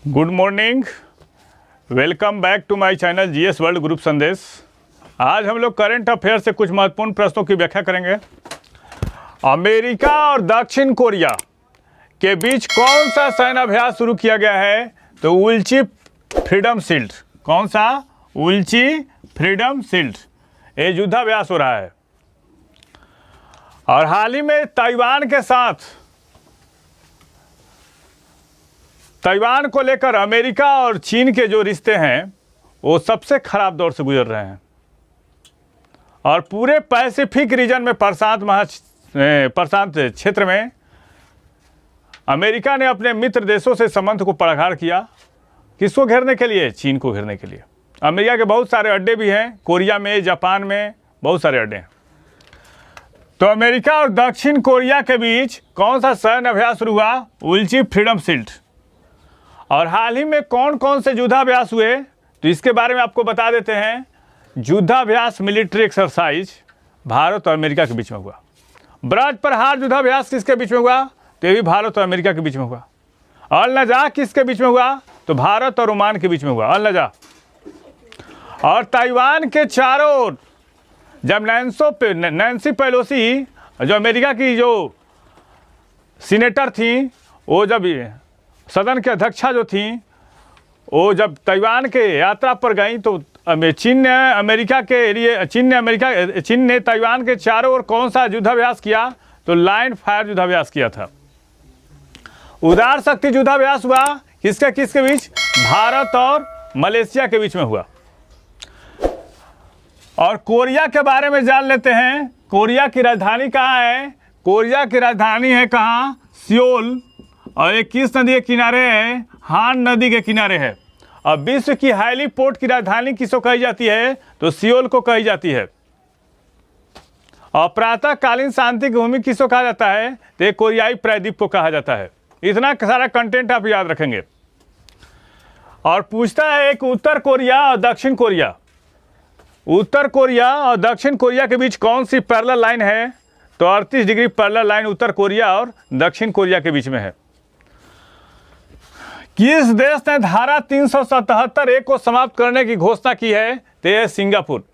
Good morning, welcome back to my channel GS world group Sandesh. आज हम लोग current affair से कुछ महत्वपूर्ण प्रश्नों की व्याख्या करेंगे। अमेरिका और दक्षिण कोरिया के बीच कौन सा सैन्य अभ्यास शुरू किया गया है? तो उल्ची फ्रीडम शील्ड। कौन सा? उल्ची फ्रीडम शील्ड। ये युद्धाभ्यास हो रहा है। और हाल ही में ताइवान को लेकर अमेरिका और चीन के जो रिश्ते हैं वो सबसे खराब दौर से गुजर रहे हैं। और पूरे पैसिफिक रीजन में प्रशांत क्षेत्र में अमेरिका ने अपने मित्र देशों से संबंध को प्रगाढ़ किया। किसको घेरने के लिए? चीन को घेरने के लिए। अमेरिका के बहुत सारे अड्डे भी हैं, कोरिया में, जापान में बहुत सारे अड्डे हैं। तो अमेरिका और दक्षिण कोरिया के बीच कौन सा सैन्य अभ्यास शुरू हुआ? उल्ची फ्रीडम शील्ड। और हाल ही में कौन कौन से युद्धाभ्यास हुए तो इसके बारे में आपको बता देते हैं। युद्धाभ्यास मिलिट्री एक्सरसाइज भारत और अमेरिका के बीच में हुआ। ब्रज प्रहार युद्धाभ्यास किसके बीच में हुआ? तो ये भी भारत और अमेरिका के बीच में हुआ। अल नजा किसके बीच में हुआ? तो भारत और ओमान के बीच में हुआ अल नजा। और ताइवान के चारों ओर जब नैन्सी पेलोसी जो अमेरिका की जो सीनेटर थी, वो जब सदन की अध्यक्षा जो थी, वो जब ताइवान के यात्रा पर गई तो चीन ने ताइवान के चारों ओर कौन सा युद्धाभ्यास किया? तो लाइन फायर युद्धाभ्यास किया था। उदार शक्ति युद्धाभ्यास हुआ किसके बीच? भारत और मलेशिया के बीच में हुआ। और कोरिया के बारे में जान लेते हैं। कोरिया की राजधानी कहाँ है? कोरिया की राजधानी है कहाँ? सियोल। और ये किस नदी के किनारे है? हान नदी के किनारे है। और विश्व की हाईली पोर्ट की राजधानी किसको कही जाती है? तो सियोल को कही जाती है। और प्रातःकालीन शांति की भूमि किसको कहा जाता है? तो ये कोरियाई प्रायद्वीप को कहा जाता है। इतना सारा कंटेंट आप याद रखेंगे। और पूछता है एक उत्तर कोरिया और दक्षिण कोरिया। उत्तर कोरिया और दक्षिण कोरिया के बीच कौन सी पैरेलल लाइन है? तो 38 डिग्री पैरेलल लाइन उत्तर कोरिया और दक्षिण कोरिया के बीच में है। किस देश ने धारा 377A को समाप्त करने की घोषणा की है? तो यह सिंगापुर।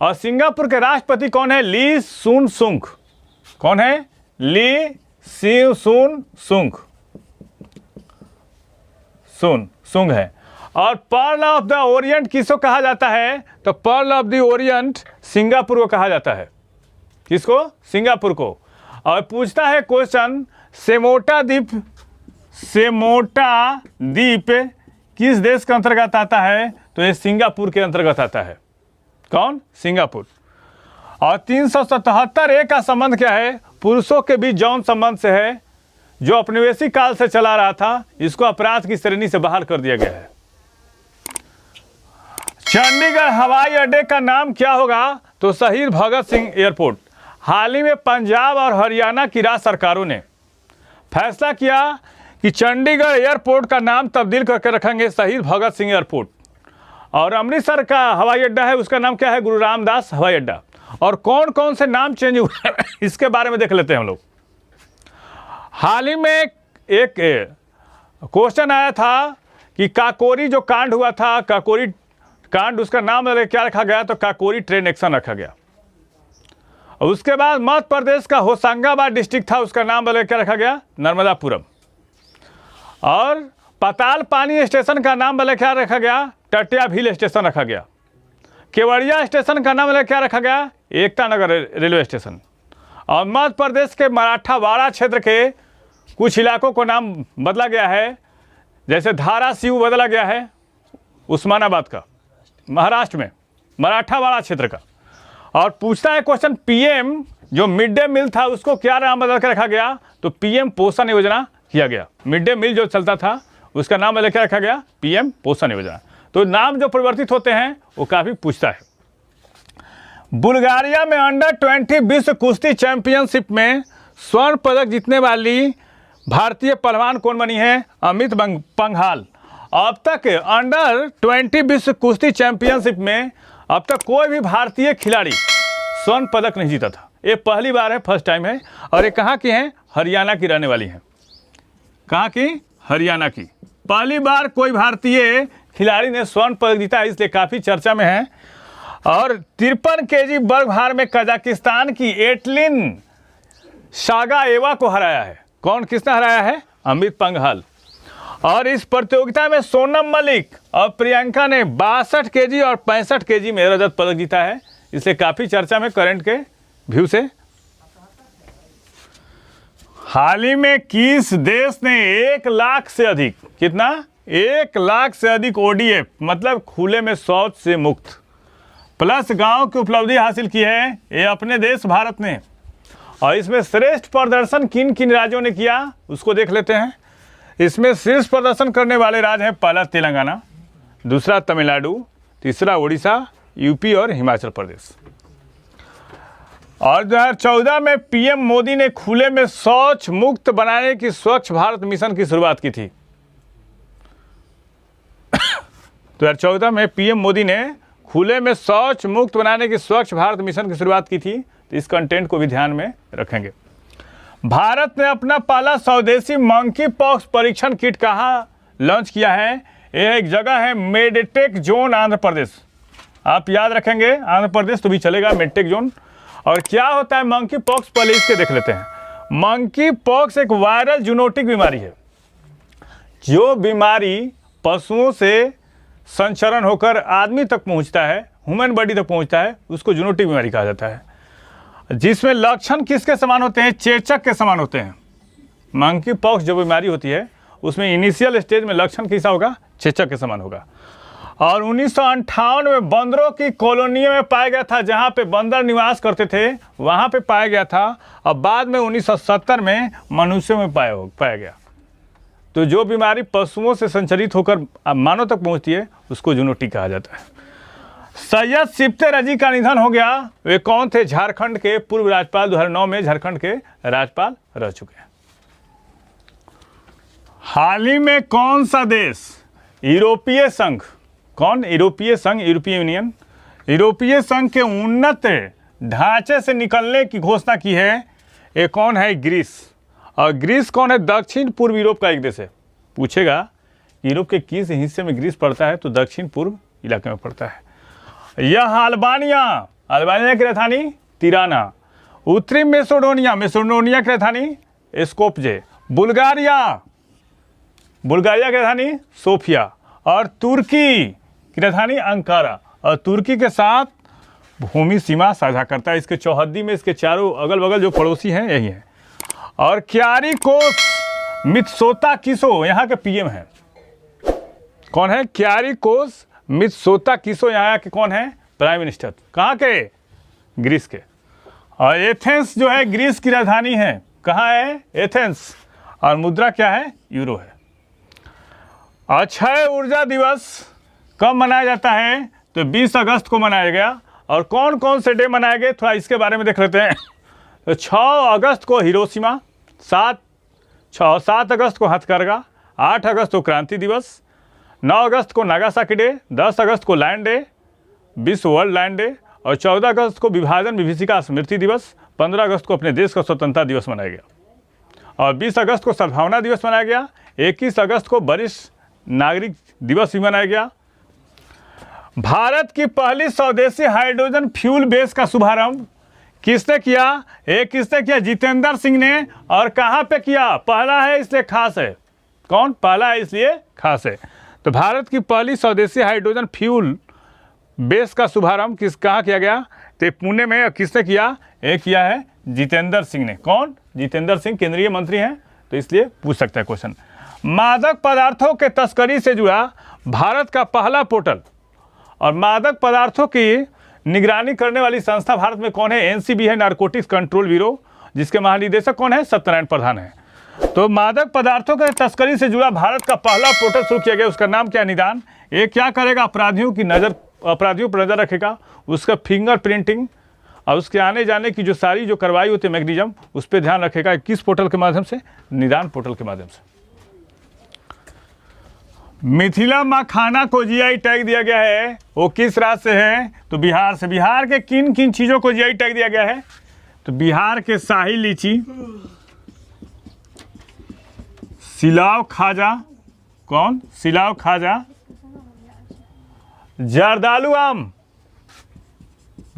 और सिंगापुर के राष्ट्रपति कौन है? ली सून सुंग। कौन है? ली सून सुंग है। और पर्ल ऑफ द ओरिएंट किसको कहा जाता है? तो pearl of the Orient Singapore को कहा जाता है। किसको? सिंगापुर को। और पूछता है क्वेश्चन, सेमोटा द्वीप किस देश के अंतर्गत आता है? तो ये सिंगापुर के अंतर्गत आता है। कौन? सिंगापुर। और 377A का संबंध क्या है? पुरुषों के बीच यौन संबंध से है, जो औपनिवेशिक काल से चला रहा था। इसको अपराध की श्रेणी से बाहर कर दिया गया है। चंडीगढ़ हवाई अड्डे का नाम क्या होगा? तो शहीद भगत सिंह एयरपोर्ट। हाल ही में पंजाब और हरियाणा की राज्य सरकारों ने फैसला किया कि चंडीगढ़ एयरपोर्ट का नाम तब्दील करके रखेंगे शहीद भगत सिंह एयरपोर्ट। और अमृतसर का हवाई अड्डा है, उसका नाम क्या है? गुरु रामदास हवाई अड्डा। और कौन कौन से नाम चेंज हुए इसके बारे में देख लेते हैं हम लोग। हाल ही में एक क्वेश्चन आया था कि काकोरी जो कांड हुआ था, काकोरी कांड, उसका नाम क्या रखा गया? तो काकोरी ट्रेन एक्शन रखा गया। और उसके बाद मध्य प्रदेश का होशंगाबाद डिस्ट्रिक्ट था, उसका नाम क्या रखा गया? नर्मदापुरम। और पाताल पानी स्टेशन का नाम क्या रखा गया? टटिया भील स्टेशन रखा गया। केवड़िया स्टेशन का नाम क्या रखा गया? Ekta Nagar railway station. और मध्य प्रदेश के मराठावाड़ा क्षेत्र के कुछ इलाकों को नाम बदला गया है, जैसे धाराशिव बदला गया है उस्मानाबाद का, महाराष्ट्र में मराठावाड़ा क्षेत्र का। और पूछता है क्वेश्चन, पीएम जो मिड डे मील था उसको क्या नाम बदल कर रखा गया? तो पीएम पोषण योजना किया गया। मिड डे मील जो चलता था उसका नाम बदल कर रखा गया पीएम पोषण योजना। तो नाम जो परिवर्तित होते हैं वो काफी पूछता है। बुल्गारिया में अंडर-20 विश्व कुश्ती चैंपियनशिप में स्वर्ण पदक जीतने वाली भारतीय पहलवान कौन बनी है? अमित पंघाल। अब तक अंडर-20 विश्व कुश्ती चैंपियनशिप में अब तक कोई भी भारतीय खिलाड़ी स्वर्ण पदक नहीं जीता था। ये पहली बार है, फर्स्ट टाइम है। और ये कहाँ की हैं? हरियाणा की रहने वाली हैं। कहाँ की? हरियाणा की। पहली बार कोई भारतीय खिलाड़ी ने स्वर्ण पदक जीता है, इसलिए काफ़ी चर्चा में है। और 53 केजी वर्ग भार में कजाकिस्तान की एटलिन शागाएवा को हराया है। कौन, किसने हराया है? अमित पंघल। और इस प्रतियोगिता में सोनम मलिक और प्रियंका ने 62 केजी और 65 केजी में रजत पदक जीता है, इसलिए काफ़ी चर्चा में करंट के व्यू से। हाल ही में किस देश ने 1 लाख से अधिक, कितना, 1 लाख से अधिक ODF मतलब खुले में शौच से मुक्त प्लस गांव की उपलब्धि हासिल की है? ये अपने देश भारत ने। और इसमें श्रेष्ठ प्रदर्शन किन किन राज्यों ने किया उसको देख लेते हैं। इसमें शीर्ष प्रदर्शन करने वाले राज्य हैं, पहला तेलंगाना, दूसरा तमिलनाडु, तीसरा उड़ीसा, यूपी और हिमाचल प्रदेश। और 2014 में PM मोदी ने खुले में शौच मुक्त बनाने की स्वच्छ भारत मिशन की शुरुआत की थी। 2014 में PM मोदी ने खुले में शौच मुक्त बनाने की स्वच्छ भारत मिशन की शुरुआत की थी, तो इस कंटेंट को भी ध्यान में रखेंगे। भारत ने अपना पहला स्वदेशी मंकी पॉक्स परीक्षण किट कहाँ लॉन्च किया है? यह एक जगह है मेडटेक जोन, आंध्र प्रदेश। आप याद रखेंगे, आंध्र प्रदेश तो भी चलेगा, मेडटेक जोन। और क्या होता है मंकी पॉक्स, पहले इसके देख लेते हैं। मंकी पॉक्स एक वायरल जूनोटिक बीमारी है। जो बीमारी पशुओं से संचरण होकर आदमी तक पहुंचता है, ह्यूमन बॉडी तक पहुंचता है, उसको जूनोटिक बीमारी कहा जाता है। जिसमें लक्षण किसके समान होते हैं? चेचक के समान होते हैं। मंकी पॉक्स जो बीमारी होती है उसमें इनिशियल स्टेज में लक्षण कैसा होगा? चेचक के समान होगा। और 1958 में बंदरों की कॉलोनी में पाया गया था, जहां पे बंदर निवास करते थे वहां पे पाया गया था। और बाद में 1970 में मनुष्यों में पाया गया। तो जो बीमारी पशुओं से संचरित होकर मानव तक पहुंचती है उसको जूनोटिक कहा जाता है। सैयद सिफ्ते रजी का निधन हो गया। वे कौन थे? झारखंड के पूर्व राज्यपाल, 2009 में झारखंड के राज्यपाल रह चुके हैं। हाल ही में कौन सा देश यूरोपीय संघ, कौन? यूरोपीय संघ, यूरोपीय यूनियन, यूरोपीय संघ के उन्नत ढांचे से निकलने की घोषणा की है? ये कौन है? ग्रीस। और ग्रीस कौन है? दक्षिण पूर्व यूरोप का एक देश है। पूछेगा यूरोप के किस हिस्से में ग्रीस पड़ता है, तो दक्षिण पूर्व इलाके में पड़ता है। यह अल्बानिया, अल्बानिया की राजधानी तिराना। उत्तरी मेसेडोनिया, मेसेडोनिया की राजधानी स्कोप्जे। बुल्गारिया, बुल्गारिया की राजधानी सोफिया। और तुर्की की राजधानी अंकारा। और तुर्की के साथ भूमि सीमा साझा करता है। इसके चौहद्दी में इसके चारों अगल बगल जो पड़ोसी हैं यही हैं। और क्यारिकोस मित्सोताकिसो यहाँ के PM हैं। कौन है? क्यारिकोस मित्सोताकिसो यहाँ के कौन है? Prime minister. कहाँ के? ग्रीस के। और एथेंस जो है ग्रीस की राजधानी है। कहाँ है? एथेंस। और मुद्रा क्या है? यूरो है। अक्षय ऊर्जा दिवस कब मनाया जाता है? तो 20 अगस्त को मनाया गया। और कौन कौन से डे मनाए गए थोड़ा इसके बारे में देख लेते हैं। तो 6 अगस्त को हिरोशिमा, 7 अगस्त को हथकरघा, 8 अगस्त को क्रांति दिवस, 9 अगस्त को नागासाकी डे, 10 अगस्त को लैंड डे, विश्व वर्ल्ड लैंड डे, और 14 अगस्त को विभाजन विभीषिका स्मृति दिवस, 15 अगस्त को अपने देश का स्वतंत्रता दिवस मनाया गया, और 20 अगस्त को सद्भावना दिवस मनाया गया, 21 अगस्त को वरिष्ठ नागरिक दिवस भी मनाया गया। भारत की पहली स्वदेशी हाइड्रोजन फ्यूल बेस का शुभारंभ किसने किया? किसने किया? जितेंद्र सिंह ने। और कहाँ पे किया? पहला है इसलिए खास है। कौन? पहला है इसलिए खास है। तो भारत की पहली स्वदेशी हाइड्रोजन फ्यूल बेस का शुभारंभ कहाँ किया गया? तो पुणे में। किसने किया? किया है जितेंद्र सिंह ने। कौन? जितेंद्र सिंह केंद्रीय मंत्री हैं, तो इसलिए पूछ सकता है क्वेश्चन। मादक पदार्थों के तस्करी से जुड़ा भारत का पहला पोर्टल और मादक पदार्थों की निगरानी करने वाली संस्था भारत में कौन है? NCB है, नारकोटिक्स कंट्रोल ब्यूरो, जिसके महानिदेशक कौन है? सत्यनारायण प्रधान है। तो मादक पदार्थों के तस्करी से जुड़ा भारत का पहला पोर्टल शुरू किया गया। उसका नाम क्या? निदान। ये क्या करेगा? अपराधियों पर नजर रखेगा, उसका फिंगर प्रिंटिंग और उसके आने जाने की जो सारी जो कार्रवाई होती है मैकेनिज्म, उस पर ध्यान रखेगा। किस पोर्टल के माध्यम से? निदान पोर्टल के माध्यम से। मिथिला मखाना को GI टैग दिया गया है, वो किस राज्य से है? तो बिहार से। बिहार के किन किन चीज़ों को GI टैग दिया गया है? तो बिहार के शाही लीची, सिलाव खाजा, कौन? सिलाव खाजा, जर्दालू आम,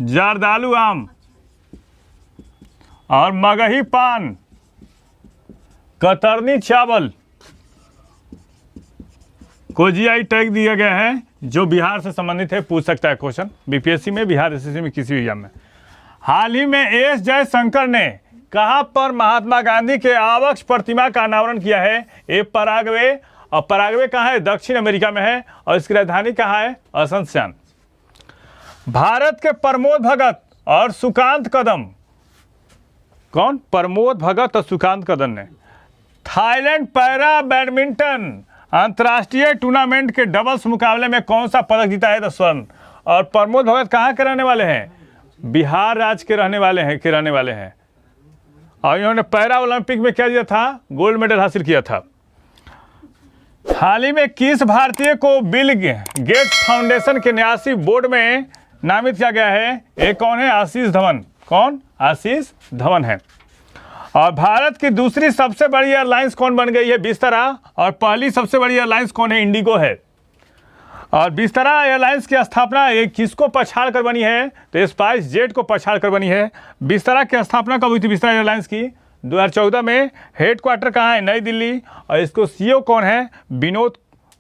जर्दालू आम, और मगही पान, कतरनी चावल को जीआई टैग दिया गया है, जो बिहार से संबंधित है। पूछ सकता है क्वेश्चन बीपीएससी में, बिहार एसएससी में, किसी भी एग्जाम में। हाल ही में एस जयशंकर ने कहां पर महात्मा गांधी के आवक्ष प्रतिमा का अनावरण किया है? ए पराग्वे, और पराग्वे कहाँ है? दक्षिण अमेरिका में है, और इसकी राजधानी कहाँ है? असनसियान। भारत के प्रमोद भगत और सुकांत कदम, कौन? प्रमोद भगत और सुकांत कदम ने थाईलैंड पैरा बैडमिंटन अंतर्राष्ट्रीय टूर्नामेंट के डबल्स मुकाबले में कौन सा पदक जीता है? स्वर्ण। और प्रमोद भगत कहाँ के रहने वाले हैं? बिहार राज्य के रहने वाले हैं, और इन्होंने पैरा ओलंपिक में क्या दिया था? गोल्ड मेडल हासिल किया था। हाल ही में किस भारतीय को बिल गेट्स फाउंडेशन के न्यासी बोर्ड में नामित किया गया है? एक कौन है? आशीष धवन। कौन? आशीष धवन है। और भारत की दूसरी सबसे बड़ी एयरलाइंस कौन बन गई है? विस्तारा। और पहली सबसे बड़ी एयरलाइंस कौन है? इंडिगो है। और विस्तारा एयरलाइंस की स्थापना किसको पछाड़ कर बनी है? तो स्पाइस जेट को पछाड़ कर बनी है। विस्तारा की स्थापना कब हुई थी विस्तारा एयरलाइंस की? 2014 में। हेडक्वार्टर कहाँ है? नई दिल्ली। और इसको सीईओ कौन है? विनोद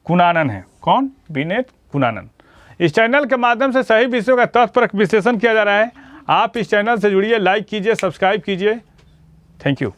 कुनानन है। कौन? विनोद कुनानन। इस चैनल के माध्यम से सही विषयों का तथ्यपरक विश्लेषण किया जा रहा है। आप इस चैनल से जुड़िए, लाइक कीजिए, सब्सक्राइब कीजिए। Thank you.